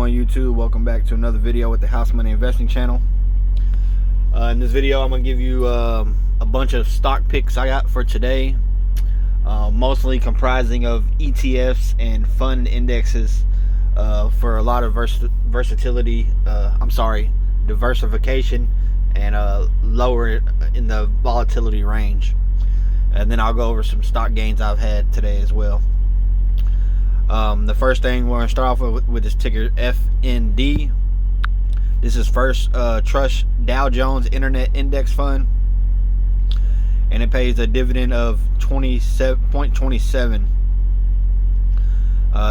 on YouTube? Welcome back to another video with the House Money Investing channel. In this video I'm going to give you a bunch of stock picks I got for today, mostly comprising of ETFs and fund indexes for a lot of diversification and lower in the volatility range. And then I'll go over some stock gains I've had today as well. The first thing we're going to start off with is ticker FND. This is First Trust Dow Jones Internet Index Fund, and it pays a dividend of 27.27.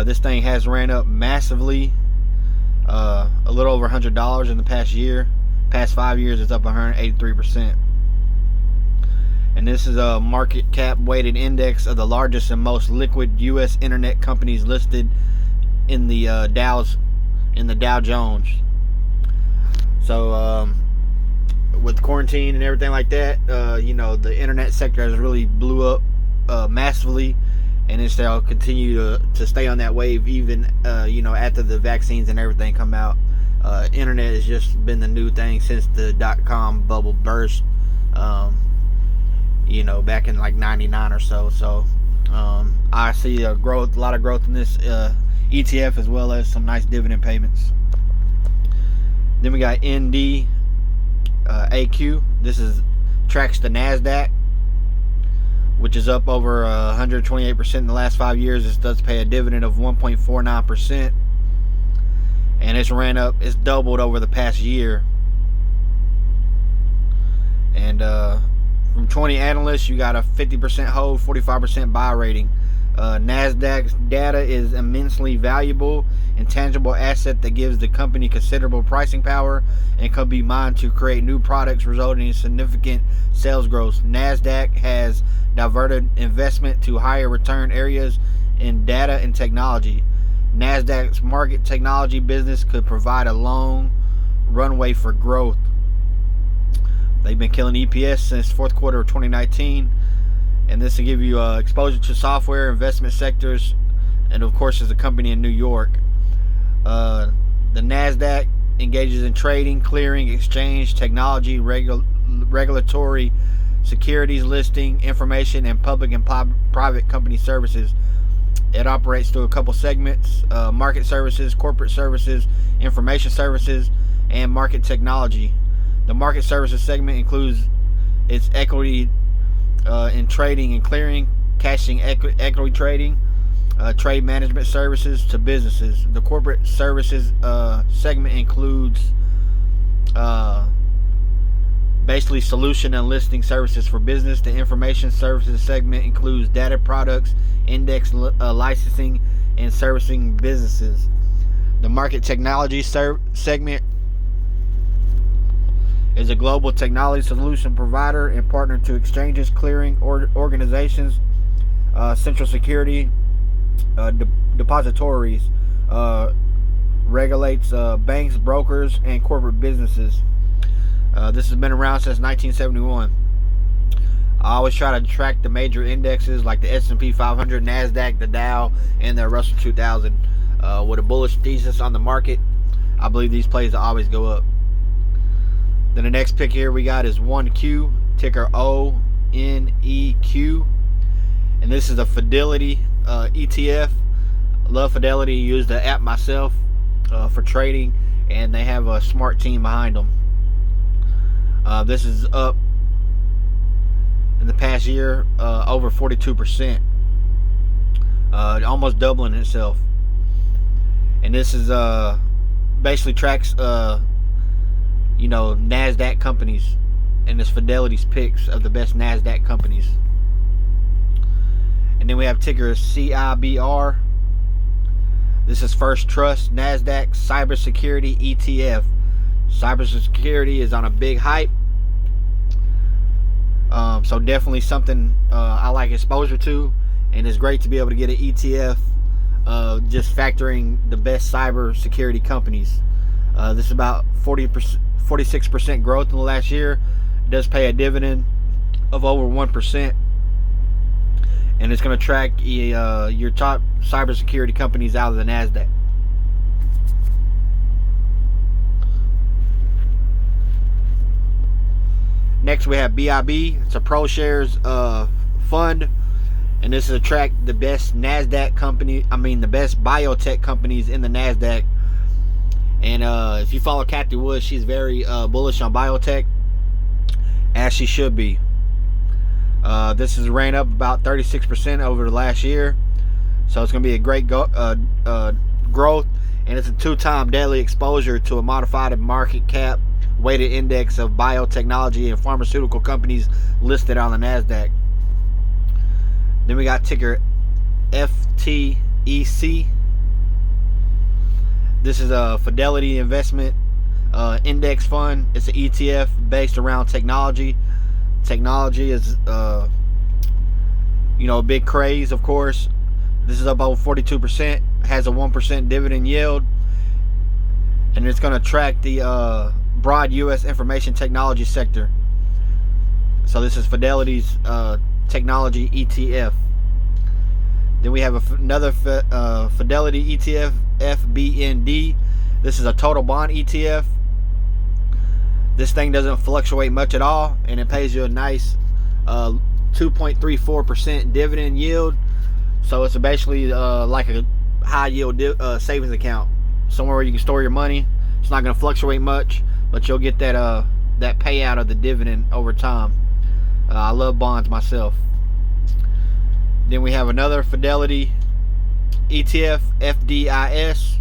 This thing has ran up massively, a little over $100 in the past year. Past 5 years, it's up 183%. And this is a market cap weighted index of the largest and most liquid U.S. internet companies listed in the Dow Jones. So with quarantine and everything like that, the internet sector has really blew up massively, and it's will continue to stay on that wave even after the vaccines and everything come out. Internet has just been the new thing since the .com bubble burst. Back in like 99 or so. So I see a lot of growth in this ETF, as well as some nice dividend payments. Then we got ND AQ. This tracks the NASDAQ, which is up over 128% in the last 5 years. This does pay a dividend of 1.49%, and it's doubled over the past year. And from 20 analysts, you got a 50% hold, 45% buy rating. NASDAQ's data is immensely valuable and tangible asset that gives the company considerable pricing power and could be mined to create new products, resulting in significant sales growth. NASDAQ has diverted investment to higher return areas in data and technology. NASDAQ's market technology business could provide a long runway for growth. They've been killing EPS since fourth quarter of 2019, and this will give you exposure to software, investment sectors, and of course is a company in New York. The NASDAQ engages in trading, clearing, exchange, technology, regulatory, securities listing, information, and public and private company services. It operates through a couple segments: market services, corporate services, information services, and market technology. The market services segment includes its equity in trading and clearing, cashing equity trading, trade management services to businesses. The corporate services segment includes basically solution and listing services for business. The information services segment includes data products, index licensing, and servicing businesses. The market technology segment is a global technology solution provider and partner to exchanges, clearing organizations, central security depositories, regulates banks, brokers, and corporate businesses. This has been around since 1971. I always try to track the major indexes like the S&P 500, NASDAQ, the Dow, and the Russell 2000. With a bullish thesis on the market, I believe these plays will always go up. Then the next pick here we got is 1Q, ticker ONEQ. And this is a Fidelity ETF. I love Fidelity. I use the app myself for trading, and they have a smart team behind them. This is up in the past year over 42%, almost doubling itself. And this is basically tracks NASDAQ companies, and it's Fidelity's picks of the best NASDAQ companies. And then we have ticker CIBR. This is First Trust NASDAQ Cybersecurity ETF. Cybersecurity is on a big hype, so definitely something I like exposure to, and it's great to be able to get an ETF just factoring the best cybersecurity companies. This is about 46% growth in the last year. It does pay a dividend of over 1%, and it's going to track your top cybersecurity companies out of the NASDAQ. Next we have BIB. It's a pro shares fund, and this is to track the best NASDAQ company. The best biotech companies in the NASDAQ. And if you follow Kathy Wood, she's very bullish on biotech, as she should be. This has ran up about 36% over the last year, so it's going to be a great growth, and it's a 2-time daily exposure to a modified market cap weighted index of biotechnology and pharmaceutical companies listed on the NASDAQ. Then we got ticker FTEC. This is a Fidelity Investment Index Fund. It's an ETF based around technology. Technology is, a big craze, of course. This is up over 42%. Has a 1% dividend yield, and it's going to track the broad U.S. information technology sector. So this is Fidelity's technology ETF. Then we have another Fidelity ETF, FBND. This is a total bond ETF. This thing doesn't fluctuate much at all, and it pays you a nice 2.34% dividend yield. So it's basically like a high yield savings account, somewhere where you can store your money. It's not going to fluctuate much, but you'll get that payout of the dividend over time. I love bonds myself. Then we have another Fidelity ETF, FDIS.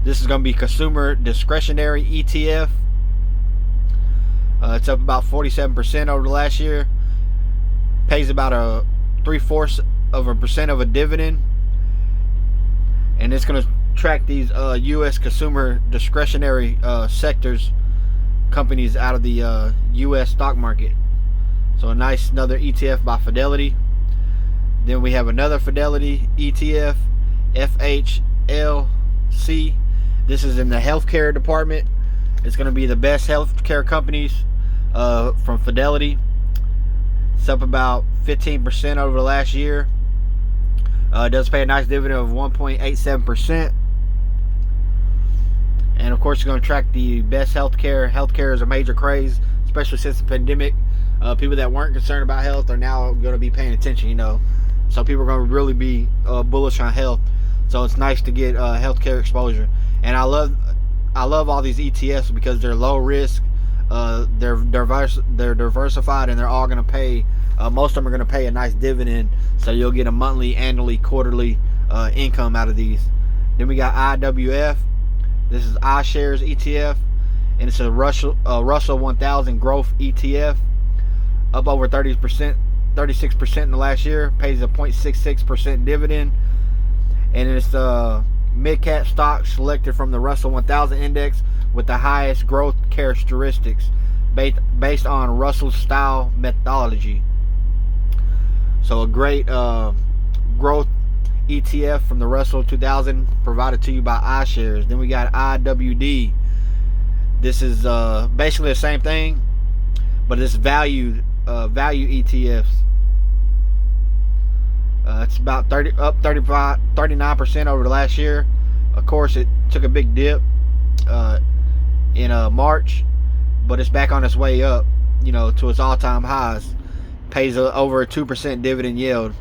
This is going to be consumer discretionary ETF. It's up about 47% over the last year. Pays about a 0.75% of a dividend, and it's going to track these U.S. consumer discretionary sectors, companies out of the U.S. stock market. So another ETF by Fidelity. Then we have another Fidelity ETF, FHLC. This is in the healthcare department. It's going to be the best healthcare companies from Fidelity. It's up about 15% over the last year. It does pay a nice dividend of 1.87%. And of course, you're going to track the best healthcare. Healthcare is a major craze, especially since the pandemic. People that weren't concerned about health are now going to be paying attention, So people are going to really be bullish on health. So it's nice to get healthcare exposure. And I love all these ETFs because they're low risk. They're diversified, and they're all going to pay. Most of them are going to pay a nice dividend, so you'll get a monthly, annually, quarterly income out of these. Then we got IWF. This is iShares ETF, and it's a Russell 1000 growth ETF, up over 36% in the last year. Pays a 0.66% dividend, and it's mid-cap stocks selected from the Russell 1000 index with the highest growth characteristics based on Russell's style methodology. So a great growth ETF from the Russell 2000, provided to you by iShares. Then we got IWD. This is basically the same thing, but it's value ETFs. It's about 39% over the last year. Of course, it took a big dip in March, but it's back on its way up, to its all-time highs. Pays over a 2% dividend yield.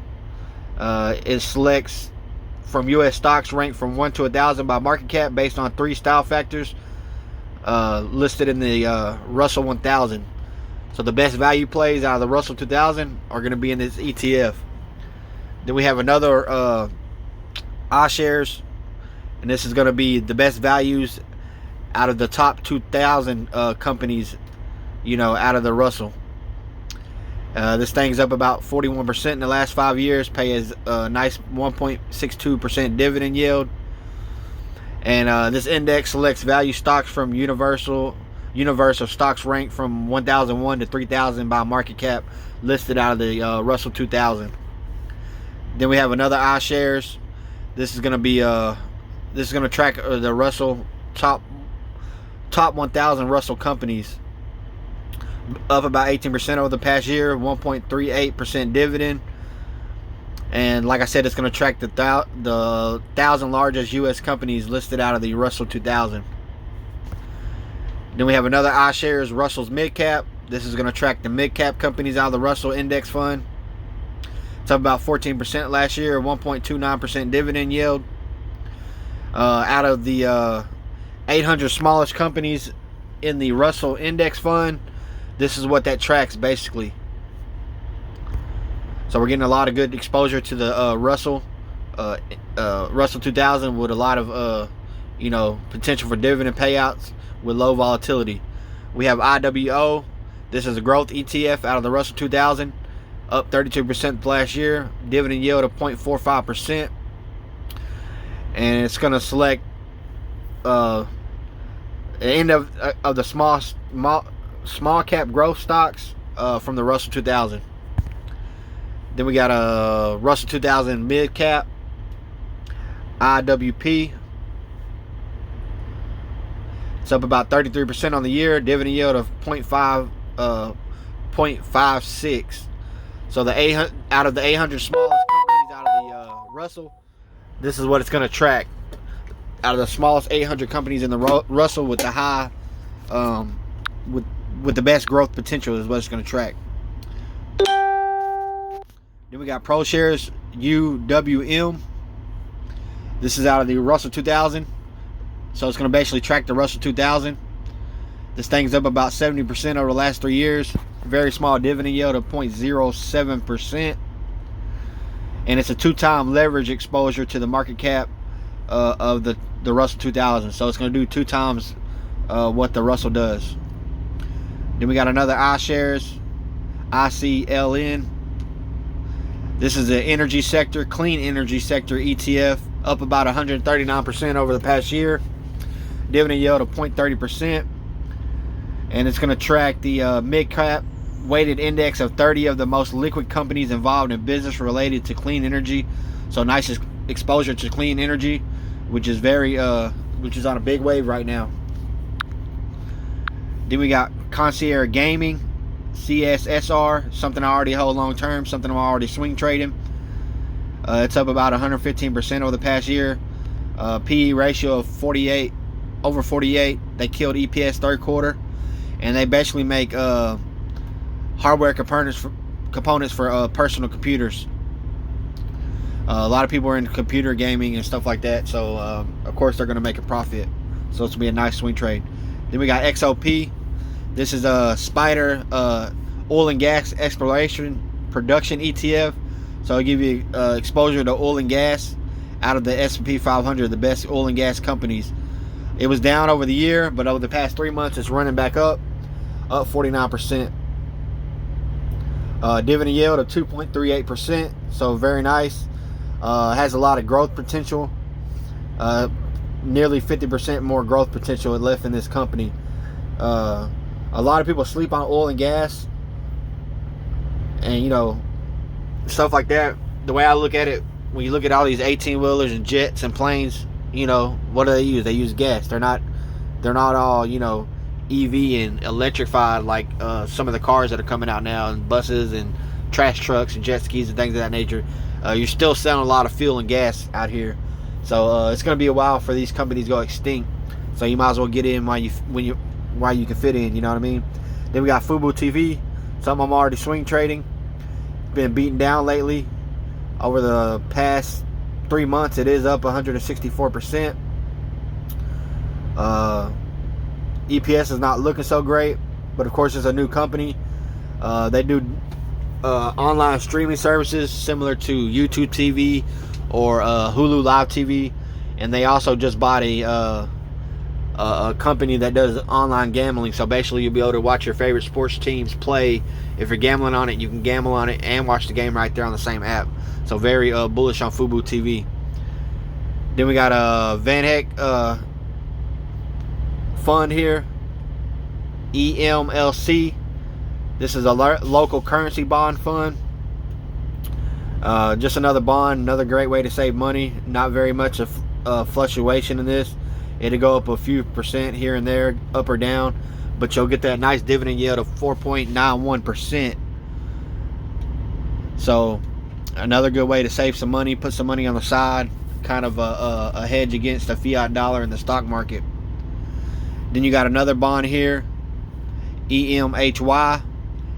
It selects from U.S. stocks ranked from 1 to 1,000 by market cap based on 3 style factors listed in the Russell 1000. So the best value plays out of the Russell 2000 are going to be in this ETF. Then we have another iShares, and this is going to be the best values out of the top 2,000 companies, out of the Russell. This thing's up about 41% in the last 5 years. Pays a nice 1.62% dividend yield. And this index selects value stocks from universe of stocks ranked from 1,001 to 3,000 by market cap, listed out of the Russell 2000. Then we have another iShares. This is going to be track the Russell top 1,000 Russell companies. Up about 18% over the past year, 1.38% dividend. And like I said, it's going to track the 1,000 largest U.S. companies listed out of the Russell 2000. Then we have another iShares Russell's Mid Cap. This is going to track the mid-cap companies out of the Russell Index Fund. It's up about 14% last year, 1.29% dividend yield. Out of the 800 smallest companies in the Russell Index Fund, this is what that tracks basically. So we're getting a lot of good exposure to the Russell 2000 with a lot of potential for dividend payouts with low volatility. We have IWO. This is a growth ETF out of the Russell 2000, up 32% last year, dividend yield of 0.45%, and it's going to select the end of the small cap growth stocks from the Russell 2000. Then we got a Russell 2000 mid cap, IWP. It's up about 33% on the year, dividend yield of 0.56. So the 800 out of the 800 smallest companies out of the Russell, this is what it's going to track. Out of the smallest 800 companies in the Russell with the high, with the best growth potential is what it's going to track. Then we got ProShares UWM. This is out of the Russell 2000. So it's going to basically track the Russell 2000. This thing's up about 70% over the last 3 years. Very small dividend yield of 0.07%. And it's a 2-time leverage exposure to the market cap of the Russell 2000. So it's going to do 2 times what the Russell does. Then we got another iShares, ICLN. This is the energy sector, clean energy sector ETF, up about 139% over the past year. Dividend yield of 0.30%. And it's going to track the mid-cap weighted index of 30 of the most liquid companies involved in business related to clean energy. So nice exposure to clean energy, which is which is on a big wave right now. Then we got Concierge Gaming, CSSR, something I already hold long term, something I'm already swing trading. It's up about 115% over the past year. PE ratio of 48, over 48. They killed EPS third quarter, and they basically make hardware components for personal computers. A lot of people are into computer gaming and stuff like that, so of course they're going to make a profit. So it's going to be a nice swing trade. Then we got XOP. This is a Spider oil and gas exploration production ETF. So it'll give you exposure to oil and gas out of the S&P 500, the best oil and gas companies. It was down over the year, but over the past 3 months, it's running back up 49%. Dividend yield of 2.38%, so very nice. Has a lot of growth potential. Nearly 50% more growth potential left in this company. A lot of people sleep on oil and gas, and stuff like that. The way I look at it, when you look at all these 18-wheelers and jets and planes, what do they use? They use gas. They're not all EV and electrified like some of the cars that are coming out now, and buses and trash trucks and jet skis and things of that nature. You're still selling a lot of fuel and gas out here, so it's going to be a while for these companies to go extinct. So you might as well get in while you can fit in. You know what I mean? Then we got Fubo TV, something I'm already swing trading. Been beaten down lately. Over the past 3 months, it is up 164%. EPS is not looking so great, but of course it's a new company. They do online streaming services similar to YouTube TV or Hulu Live TV, and they also just bought a company that does online gambling. So basically you'll be able to watch your favorite sports teams play. If you're gambling on it, you can gamble on it and watch the game right there on the same app. So very bullish on Fubo TV. Then we got a Van Heck fund here, EMLC. This is a local currency bond fund. Just another bond, another great way to save money. Not very much of fluctuation in this. It'll go up a few percent here and there, up or down, but you'll get that nice dividend yield of 4.91%. So another good way to save some money, put some money on the side, kind of a hedge against the fiat dollar in the stock market. Then you got another bond here, EMHY.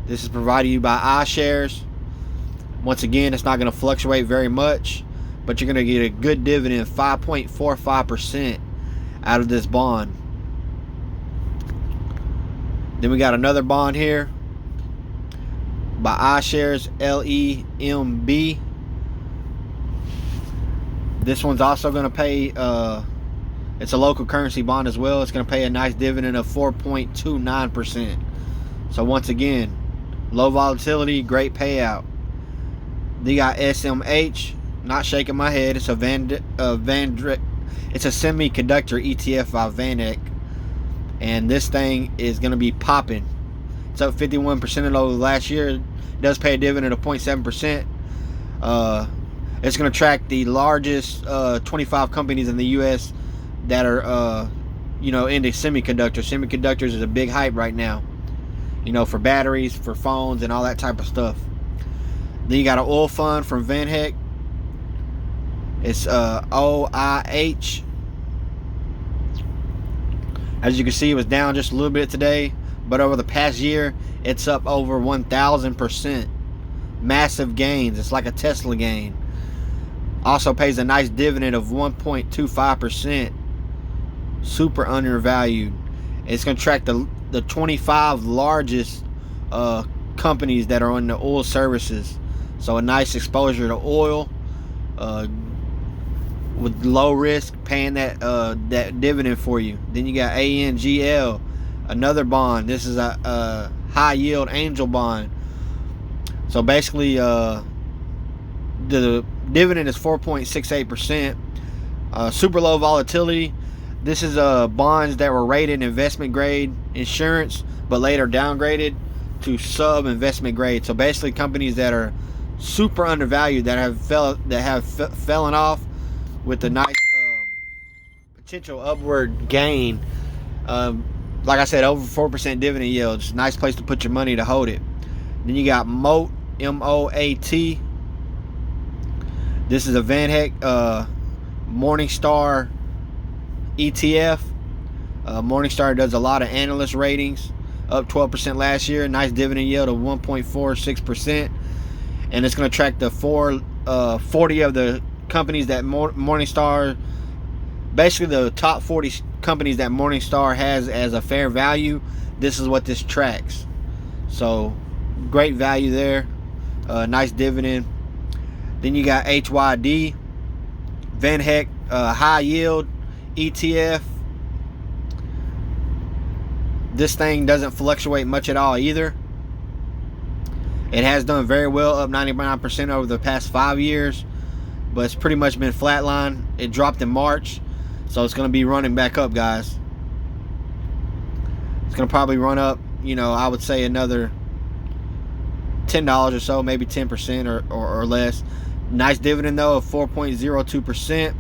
This is provided to you by iShares. Once again, it's not going to fluctuate very much, but you're going to get a good dividend, 5.45% out of this bond. Then we got another bond here by iShares, LEMB. This one's also going to pay, it's a local currency bond as well. It's going to pay a nice dividend of 4.29%. So once again, low volatility, great payout. Then you got SMH, not shaking my head. It's a it's a semiconductor ETF by VanEck, and this thing is going to be popping. It's up 51% over last year. It does pay a dividend of 0.7%. It's going to track the largest 25 companies in the U.S. that are, into semiconductors. Semiconductors is a big hype right now, for batteries, for phones, and all that type of stuff. Then you got an oil fund from VanEck. It's OIH. As you can see, it was down just a little bit today, but over the past year, it's up over 1,000%. Massive gains. It's like a Tesla gain. Also pays a nice dividend of 1.25%. Super undervalued. It's going to track the 25 largest companies that are on the oil services. So a nice exposure to oil with low risk, paying that dividend for you. Then you got ANGL, another bond. This is a high yield angel bond. So basically, the dividend is 4.68%. Super low volatility. This is bonds that were rated investment grade insurance, but later downgraded to sub investment grade. So basically, companies that are super undervalued, that have fallen off with a nice potential upward gain. Like I said, over 4% dividend yield. It's a nice place to put your money to hold it. Then you got MOAT, MOAT. This is a VanEck Morningstar ETF. Morningstar does a lot of analyst ratings. Up 12% last year. Nice dividend yield of 1.46%. And it's going to track the 40 of the companies that Morningstar, basically the top 40 companies that Morningstar has as a fair value. This is what this tracks. So great value there. Nice dividend. Then you got HYD, VanEck high yield ETF. This thing doesn't fluctuate much at all either. It has done very well, up 99% over the past 5 years, but it's pretty much been flatline. It dropped in March, so it's going to be running back up, guys. It's going to probably run up, I would say another $10 or so, maybe 10% or less. Nice dividend though of 4.02%.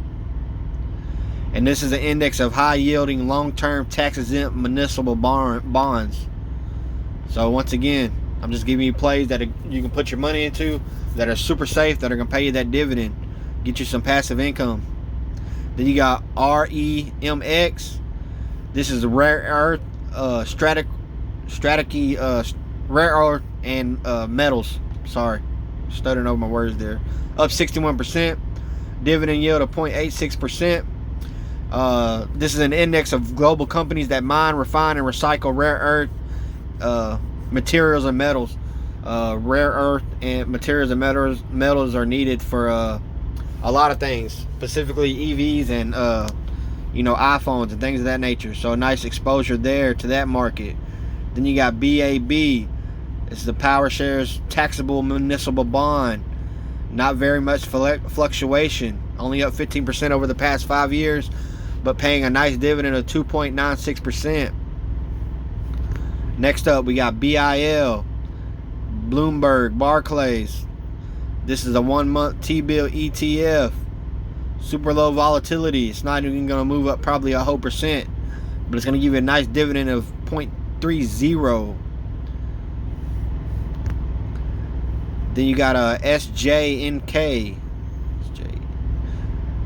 And this is an index of high-yielding, long-term, tax-exempt municipal bonds. So once again, I'm just giving you plays that you can put your money into that are super safe, that are going to pay you that dividend, get you some passive income. Then you got REMX. This is the rare earth, rare earth and metals. Sorry, stuttering over my words there. Up 61%. Dividend yield of 0.86%. This is an index of global companies that mine, refine, and recycle rare earth materials and metals. Rare earth and materials and metals are needed for a lot of things, specifically EVs and iPhones and things of that nature. So a nice exposure there to that market. Then you got BAB. This is the Power Shares taxable municipal bond. Not very much fluctuation. Only up 15% over the past 5 years, but paying a nice dividend of 2.96%. Next up, we got BIL, Bloomberg, Barclays. This is a 1-month T-bill ETF. Super low volatility. It's not even going to move up probably a whole percent, but it's going to give you a nice dividend of 0.30. Then you got a SJNK,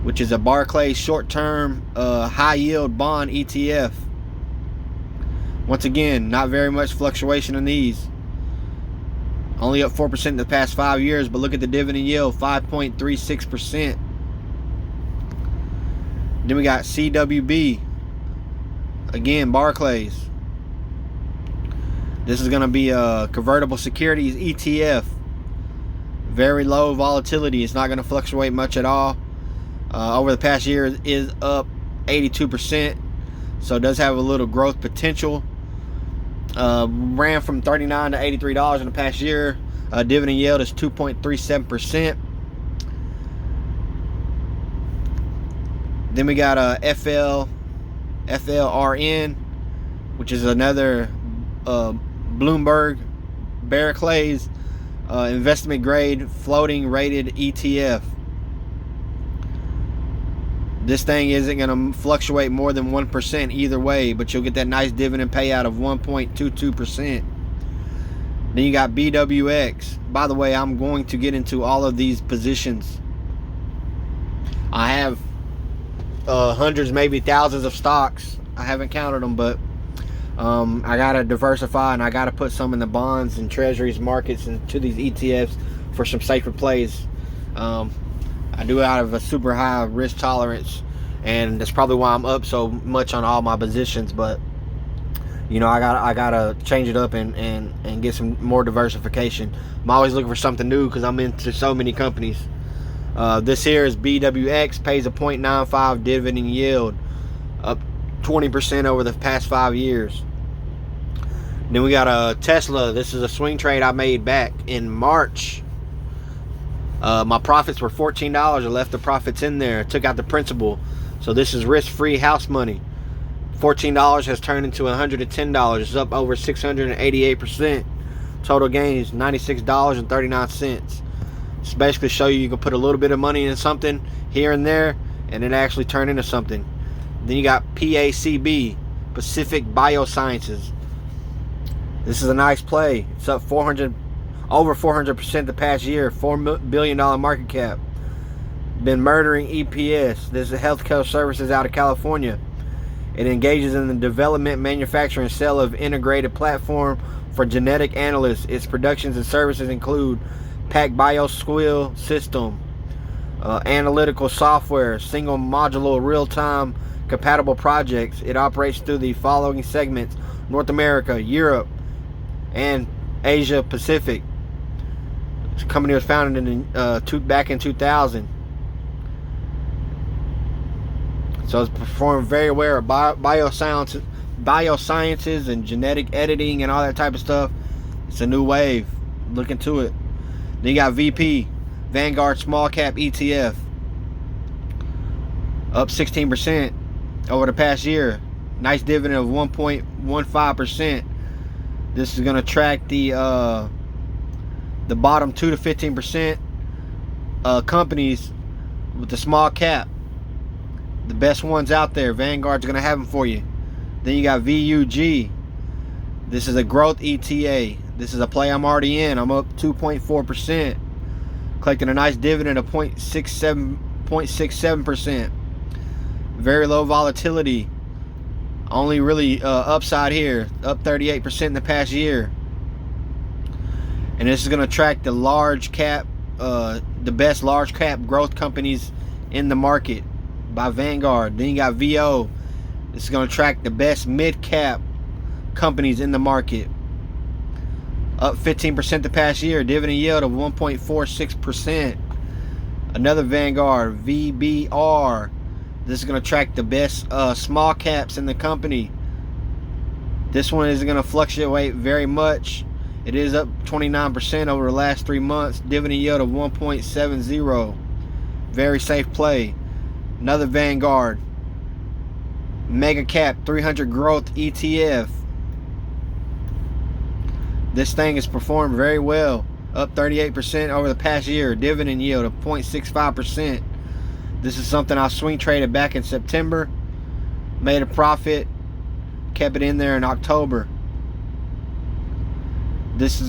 which is a Barclays short-term high-yield bond ETF. Once again, not very much fluctuation in these. Only up 4% in the past 5 years, but look at the dividend yield, 5.36%. Then we got CWB. Again, Barclays. This is going to be a convertible securities ETF. Very low volatility. It's not going to fluctuate much at all. Over the past year, it is up 82%. So it does have a little growth potential. Ran from $39 to $83 in the past year. Dividend yield is 2.37%. Then we got FLRN, which is another Bloomberg Barclays investment grade floating rated ETF. This thing isn't going to fluctuate more than 1% either way, but you'll get that nice dividend payout of 1.22%. Then you got BWX. By the way, I'm going to get into all of these positions. I have hundreds, maybe thousands of stocks. I haven't counted them, but I got to diversify, and I got to put some in the bonds and treasuries markets and to these ETFs for some safer plays. I do it out of a super high risk tolerance, and that's probably why I'm up so much on all my positions. But you know, I gotta change it up and get some more diversification. I'm always looking for something new because I'm into so many companies. This here is BWX, pays a 0.95 dividend yield, up 20% over the past 5 years. Then we got a Tesla. This is a swing trade I made back in March. My profits were $14. I left the profits in there, took out the principal. So this is risk-free house money. $14 has turned into $110. It's up over 688%. Total gains $96.39. It's basically show you can put a little bit of money into something here and there, and it actually turn into something. Then you got PACB, Pacific Biosciences. This is a nice play. It's up over 400% the past year. $4 billion market cap. Been murdering EPS. This is healthcare services out of California. It engages in the development, manufacture, and sale of integrated platform for genetic analysts. Its productions and services include PacBioSquil system, analytical software, single modular real-time compatible projects. It operates through the following segments: North America, Europe, and Asia Pacific. This company was founded back in 2000. So it's performed very well. Biosciences and genetic editing and all that type of stuff. It's a new wave. Look into it. Then you got VP, Vanguard Small Cap ETF. Up 16% over the past year. Nice dividend of 1.15%. This is going to track the bottom 2 to 15% companies with the small cap. The best ones out there. Vanguard's going to have them for you. Then you got VUG. This is a growth ETA. This is a play I'm already in. I'm up 2.4%. Collecting a nice dividend of 0.67%. Very low volatility. Only really upside here. Up 38% in the past year. And this is going to track the large cap, the best large cap growth companies in the market by Vanguard. Then you got VO. This is going to track the best mid cap companies in the market. Up 15% the past year. Dividend yield of 1.46%. Another Vanguard, VBR. This is going to track the best small caps in the company. This one isn't going to fluctuate very much. It is up 29% over the last 3 months. Dividend yield of 1.70. Very safe play. Another Vanguard, Mega Cap 300 Growth ETF. This thing has performed very well. Up 38% over the past year. Dividend yield of 0.65%. This is something I swing traded back in September. Made a profit. Kept it in there in October. This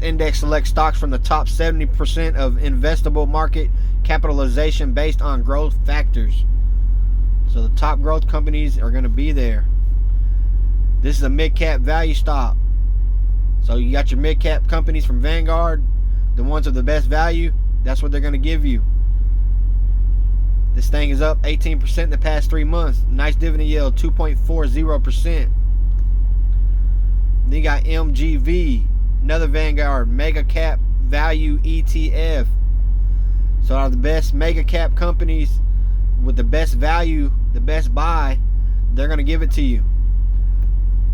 index selects stocks from the top 70% of investable market capitalization based on growth factors. So the top growth companies are going to be there. This is a mid-cap value stock. So you got your mid-cap companies from Vanguard, the ones with the best value. That's what they're going to give you. This thing is up 18% in the past 3 months. Nice dividend yield, 2.40%. Then you got MGV, another Vanguard mega cap value ETF. So out of the best mega cap companies with the best value, the best buy, they're going to give it to you.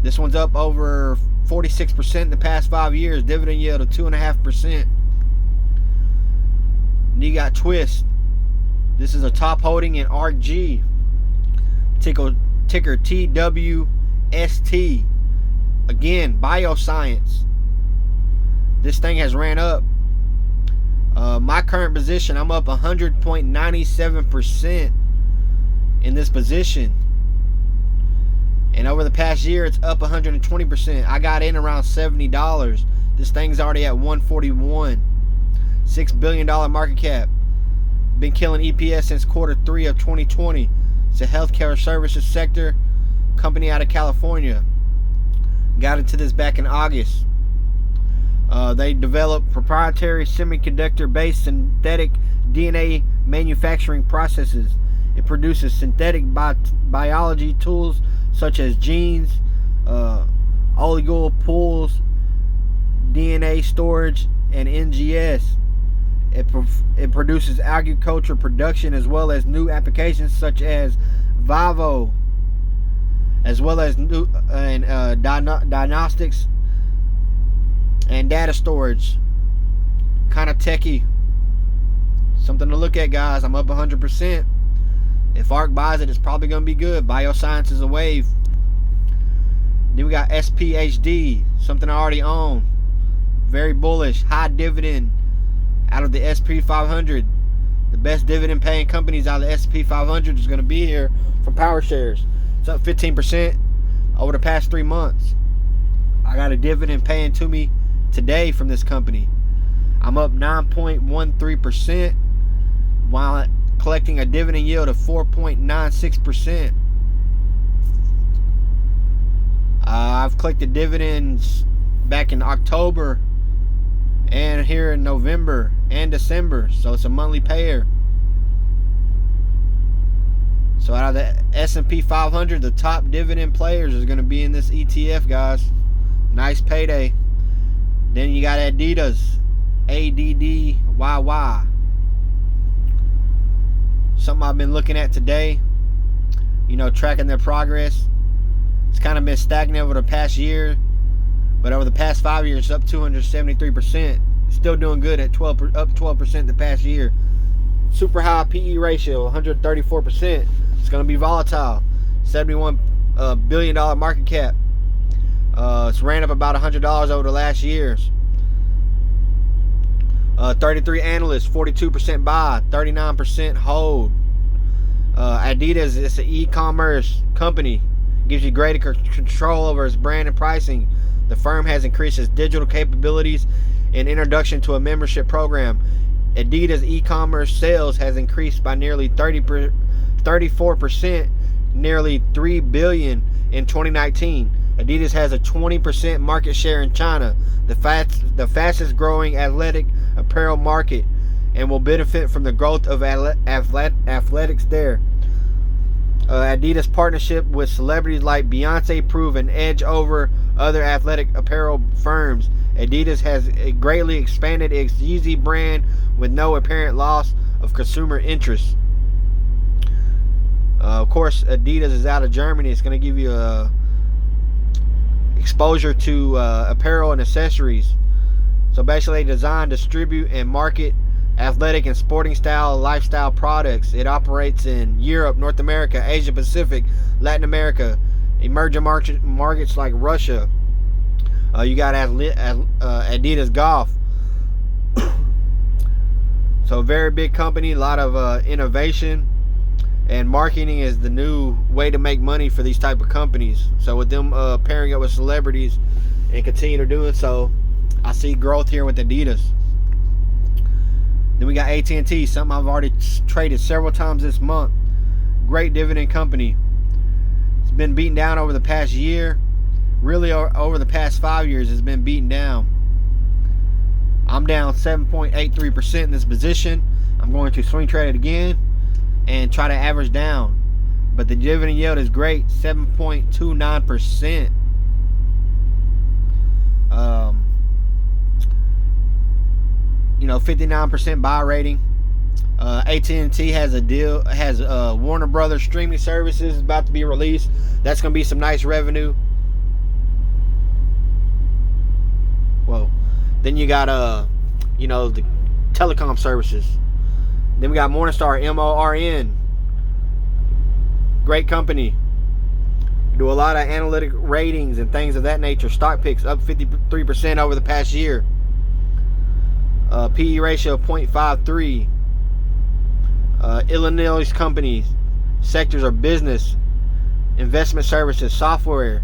This one's up over 46% in the past 5 years. Dividend yield of 2.5%. Then you got Twist. This is a top holding in ARKG. Ticker TWST. Again, bioscience. This thing has ran up. My current position, I'm up 100.97% in this position. And over the past year, it's up 120%. I got in around $70. This thing's already at $141. $6 billion market cap. Been killing EPS since Q3 of 2020. It's a healthcare services sector company out of California. Got into this back in August. They develop proprietary semiconductor-based synthetic DNA manufacturing processes. It produces synthetic biology tools such as genes, oligo pools, DNA storage, and NGS. It produces agriculture production as well as new applications such as Vivo, as well as new diagnostics and data storage. Kind of techie. Something to look at, guys. I'm up 100%. If ARK buys it, it's probably going to be good. Bioscience is a wave. Then we got SPHD, something I already own. Very bullish, high dividend out of the SP 500. The best dividend paying companies out of the SP 500 is going to be here from Power Shares. It's up 15% over the past 3 months. I got a dividend paying to me today from this company. I'm up 9.13% while collecting a dividend yield of 4.96%. I've collected dividends back in October and here in November and December, so it's a monthly payer. So out of the S&P 500, the top dividend players is going to be in this ETF, guys. Nice payday. Then you got Adidas, ADDYY. Something I've been looking at today, tracking their progress. It's kind of been stagnant over the past year, but over the past 5 years, it's up 273%. Still doing good at up 12% the past year. Super high PE ratio, 134%. It's going to be volatile. $71 billion market cap. It's ran up about $100 over the last years. 33 analysts, 42% buy, 39% hold. Adidas is an e-commerce company. Gives you greater control over its brand and pricing. The firm has increased its digital capabilities and introduction to a membership program. Adidas e-commerce sales has increased by nearly 34%, nearly $3 billion in 2019. Adidas has a 20% market share in China, the fastest growing athletic apparel market, and will benefit from the growth of athletics there. Adidas partnership with celebrities like Beyonce prove an edge over other athletic apparel firms. Adidas has greatly expanded its Yeezy brand with no apparent loss of consumer interest. Of course, Adidas is out of Germany. It's going to give you exposure to apparel and accessories. So basically, they design, distribute, and market athletic and sporting style lifestyle products. It operates in Europe, North America, Asia Pacific, Latin America, emerging markets like Russia. You got Adidas Golf. So very big company, a lot of innovation, and marketing is the new way to make money for these type of companies. So with them pairing up with celebrities and continue to doing so, I see growth here with Adidas. Then we got AT&T, something I've already traded several times this month. Great dividend company. It's been beaten down over the past year. really over the past 5 years has been beaten down. I'm down 7.83% in this position. I'm going to swing trade it again and try to average down. But the dividend yield is great, 7.29%. 59% buy rating. AT&T has a deal, has Warner Brothers streaming services about to be released. That's going to be some nice revenue. Whoa. Then you got the telecom services. Then we got Morningstar, MORN. Great company. Do a lot of analytic ratings and things of that nature. Stock picks up 53% over the past year. PE ratio 0.53. Illinois companies. Sectors are business, investment services, software.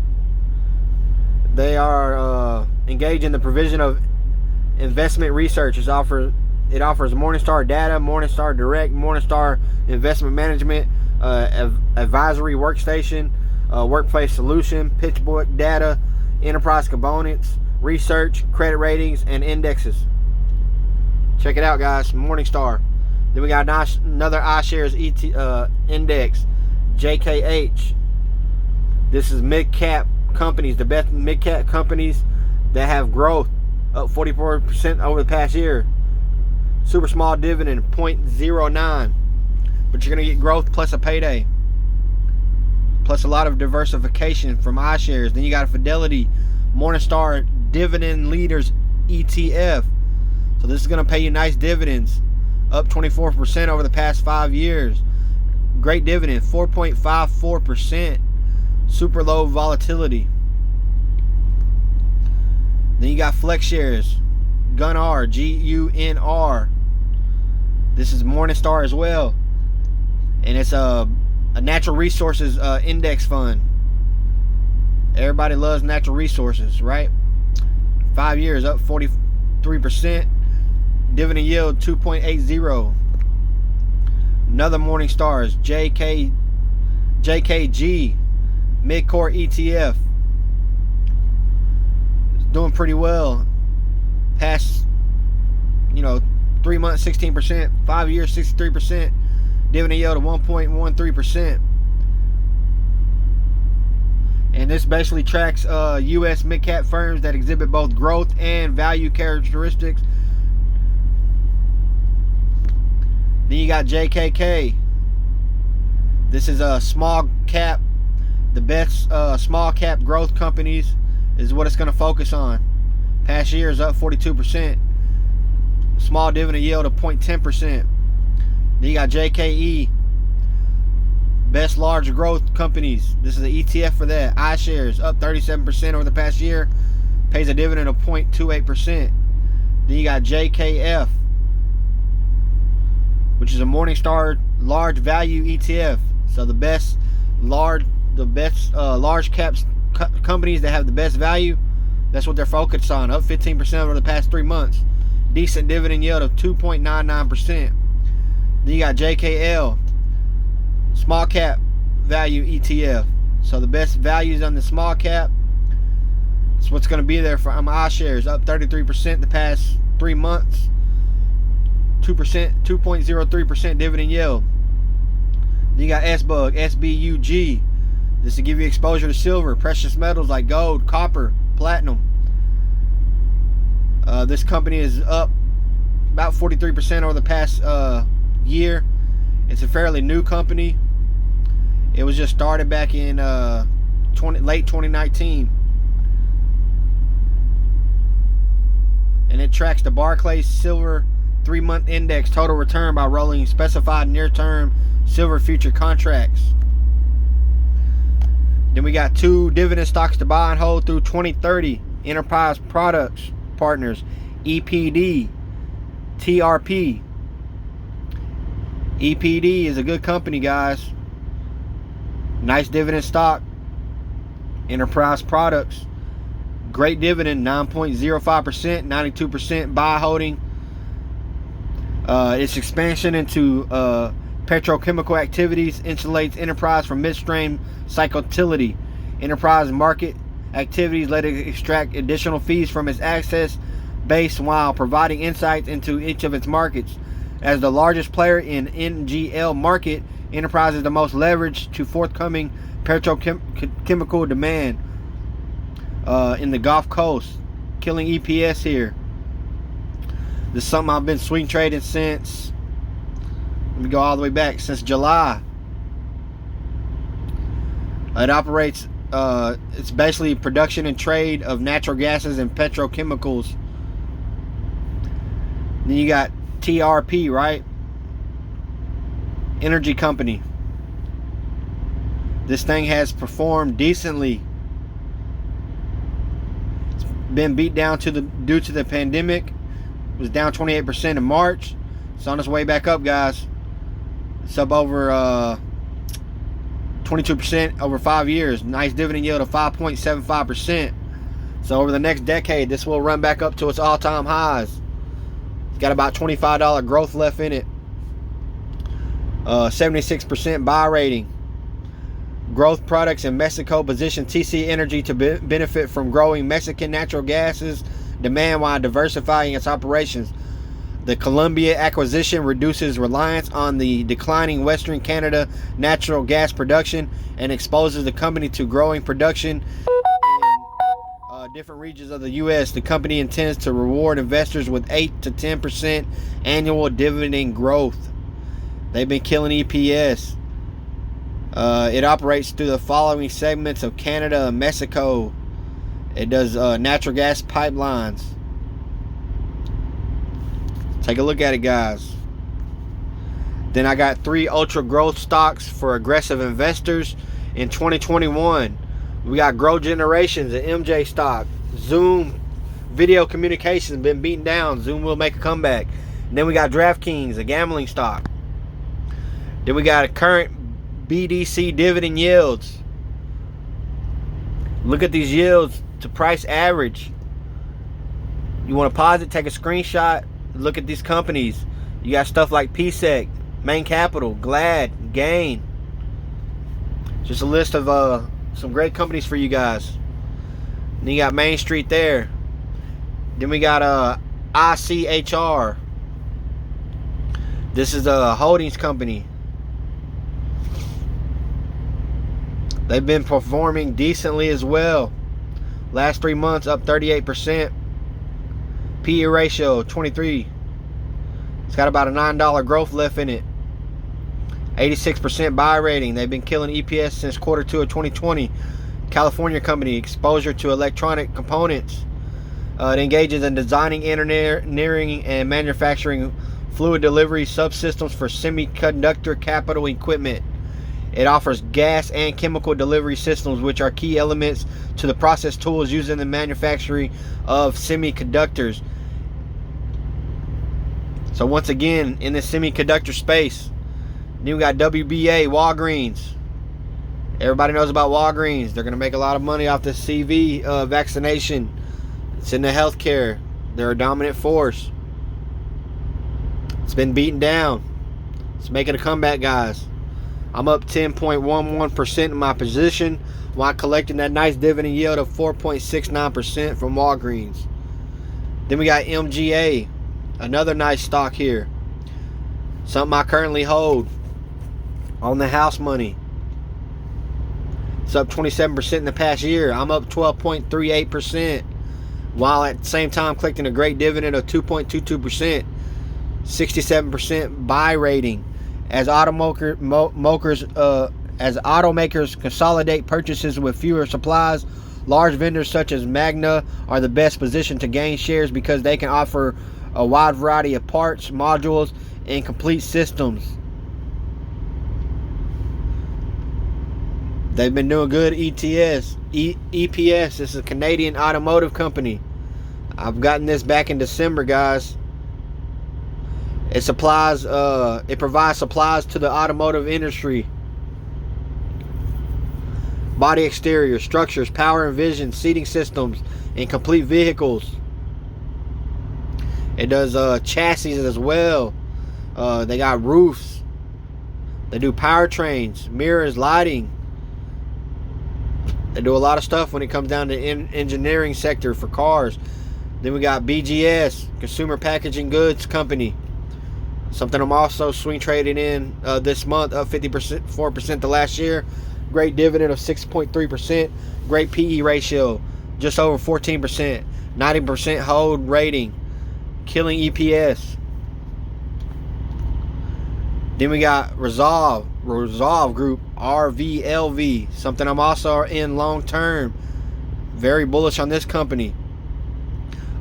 They are engaged in the provision of investment research. It offers Morningstar Data, Morningstar Direct, Morningstar Investment Management, Advisory Workstation, Workplace Solution, PitchBook Data, Enterprise Components, Research, Credit Ratings, and Indexes. Check it out, guys. Morningstar. Then we got another iShares index, JKH. This is mid-cap companies, the best mid-cap companies that have growth, up 44% over the past year. Super small dividend, 0.09. But you're going to get growth plus a payday. Plus a lot of diversification from iShares. Then you got a Fidelity Morningstar Dividend Leaders ETF. So this is going to pay you nice dividends. Up 24% over the past 5 years. Great dividend, 4.54%. Super low volatility. Then you got FlexShares, GUNR, GUNR. This is Morningstar as well, and it's a natural resources index fund. Everybody loves natural resources, right? 5 years, up 43%. Dividend yield 2.80. Another Morningstar is JKG Mid-Core ETF. It's doing pretty well. Past 3 months 16%, 5 years 63%, dividend yield of 1.13%. And this basically tracks U.S. mid-cap firms that exhibit both growth and value characteristics. Then you got JKK. This is a small cap. The best small cap growth companies is what it's going to focus on. Past year is up 42%. Small dividend yield of 0.10%. Then you got JKE. Best large growth companies. This is an ETF for that. iShares up 37% over the past year. Pays a dividend of 0.28%. Then you got JKF, which is a Morningstar large value ETF. So the best large caps companies that have the best value, that's what they're focused on. Up 15% over the past 3 months. Decent dividend yield of 2.99%. Then you got JKL, small cap value ETF. So the best values on the small cap. That's what's going to be there for iShares. Up 33% the past 3 months. 2.03% dividend yield. Then you got SBUG, SBUG. This will give you exposure to silver, precious metals like gold, copper, platinum. This company is up about 43% over the past year. It's a fairly new company. It was just started back in late 2019. And it tracks the Barclays Silver 3-month index total return by rolling specified near-term silver future contracts. Then we got 2 dividend stocks to buy and hold through 2030. Enterprise Products Partners, EPD, TRP. EPD is a good company, guys. Nice dividend stock. Enterprise Products, great dividend, 9.05%, 92% buy holding. Its expansion into petrochemical activities insulates Enterprise from midstream cyclicality. Enterprise market activities let it extract additional fees from its access base while providing insights into each of its markets. As the largest player in NGL market, Enterprise is the most leveraged to forthcoming petrochemical demand in the Gulf Coast, killing EPS here. This is something I've been swing trading since, let me go all the way back, since July. It operates, it's basically production and trade of natural gases and petrochemicals. Then you got TRP, right? Energy company. This thing has performed decently. It's been beat down due to the pandemic. It was down 28% in March. It's on its way back up, guys. It's up over 22% over 5 years. Nice dividend yield of 5.75%. So over the next decade, this will run back up to its all-time highs. It's got about $25 growth left in it. 76% buy rating. Growth products in Mexico position TC Energy to benefit from growing Mexican natural gases demand while diversifying its operations. The Colombia acquisition reduces reliance on the declining Western Canada natural gas production and exposes the company to growing production in different regions of the U.S. The company intends to reward investors with 8 to 10% annual dividend growth. They've been killing EPS. It operates through the following segments of Canada and Mexico. It does natural gas pipelines. Take a look at it, guys. Then I got 3 ultra growth stocks for aggressive investors in 2021. We got Grow Generations, an MJ stock. Zoom Video Communications been beaten down. Zoom will make a comeback. And then we got DraftKings, a gambling stock. Then we got a current BDC dividend yields. Look at these yields to price average. You want to pause it, take a screenshot, look at these companies. You got stuff like PSEC, Main Capital, Glad, Gain. Just a list of some great companies for you guys. And you got Main Street there. Then we got ICHR. This is a holdings company. They've been performing decently as well. Last 3 months up 38%. PE ratio 23. It's got about a $9 growth left in it. 86% buy rating. They've been killing EPS since Q2 of 2020. California company, exposure to electronic components. It engages in designing, engineering, and manufacturing fluid delivery subsystems for semiconductor capital equipment. It offers gas and chemical delivery systems, which are key elements to the process tools used in the manufacturing of semiconductors. So once again, in the semiconductor space, then we got WBA, Walgreens. Everybody knows about Walgreens. They're going to make a lot of money off the CV vaccination. It's in the healthcare. They're a dominant force. It's been beaten down. It's making a comeback, guys. I'm up 10.11% in my position while collecting that nice dividend yield of 4.69% from Walgreens. Then we got MGA, another nice stock here. Something I currently hold on the house money. It's up 27% in the past year. I'm up 12.38%, while at the same time collecting a great dividend of 2.22%. 67% buy rating. As automakers consolidate purchases with fewer supplies, large vendors such as Magna are the best positioned to gain shares because they can offer a wide variety of parts, modules, and complete systems. They've been doing good. ETFs, EPS. This is a Canadian automotive company. I've gotten this back in December, guys. It provides supplies to the automotive industry. Body exterior, structures, power and vision, seating systems, and complete vehicles. It does chassis as well. They got roofs. They do powertrains, mirrors, lighting. They do a lot of stuff when it comes down to engineering sector for cars. Then we got BGS, Consumer Packaging Goods Company. Something I'm also swing trading in this month, up 4% to last year. Great dividend of 6.3%. Great PE ratio, just over 14%. 90% hold rating. Killing EPS. Then we got Resolve Group, RVLV. Something I'm also in long term. Very bullish on this company.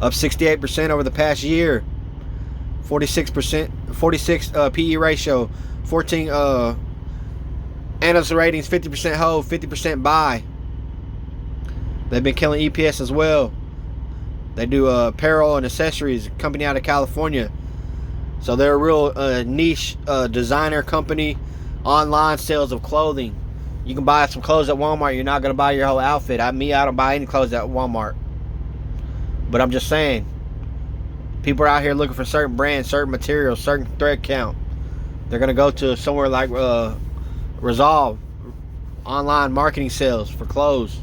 Up 68% over the past year. 46 PE ratio. 14 analyst ratings, 50% hold, 50% buy. They've been killing EPS as well. They do apparel and accessories, company out of California. So they're a real niche designer company. Online sales of clothing. You can buy some clothes at Walmart. You're not going to buy your whole outfit. I don't buy any clothes at Walmart. But I'm just saying, people are out here looking for certain brands, certain materials, certain thread count. They're going to go to somewhere like Resolve. Online marketing sales for clothes.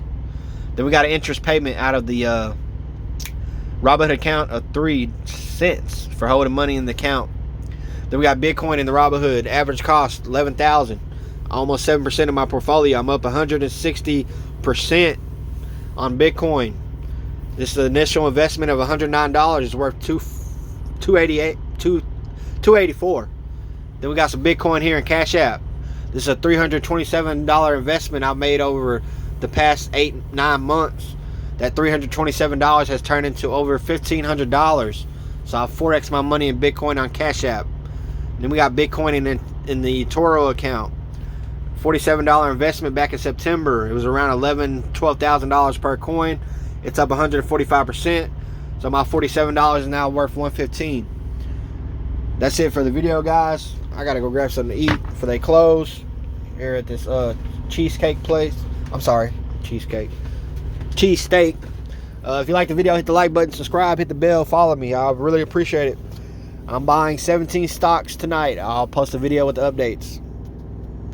Then we got an interest payment out of the Robinhood account of 3 cents for holding money in the account. Then we got Bitcoin in the Robinhood. Average cost $11,000. Almost 7% of my portfolio. I'm up 160% on Bitcoin. This initial investment of $109 is worth $284. Then we got some Bitcoin here in Cash App. This is a $327 investment I've made over the past 8-9 months. That $327 has turned into over $1,500. So I've 4x my money in Bitcoin on Cash App. And then we got Bitcoin in the Toro account. $47 investment back in September. It was around $12,000 per coin. It's up 145%. So my $47 is now worth $115. That's it for the video, guys. I gotta go grab something to eat before they close here at this cheesecake place. I'm sorry, cheesesteak. If you like the video, hit the like button, subscribe, hit the bell, follow me. I really appreciate it. I'm buying 17 stocks tonight. I'll post a video with the updates.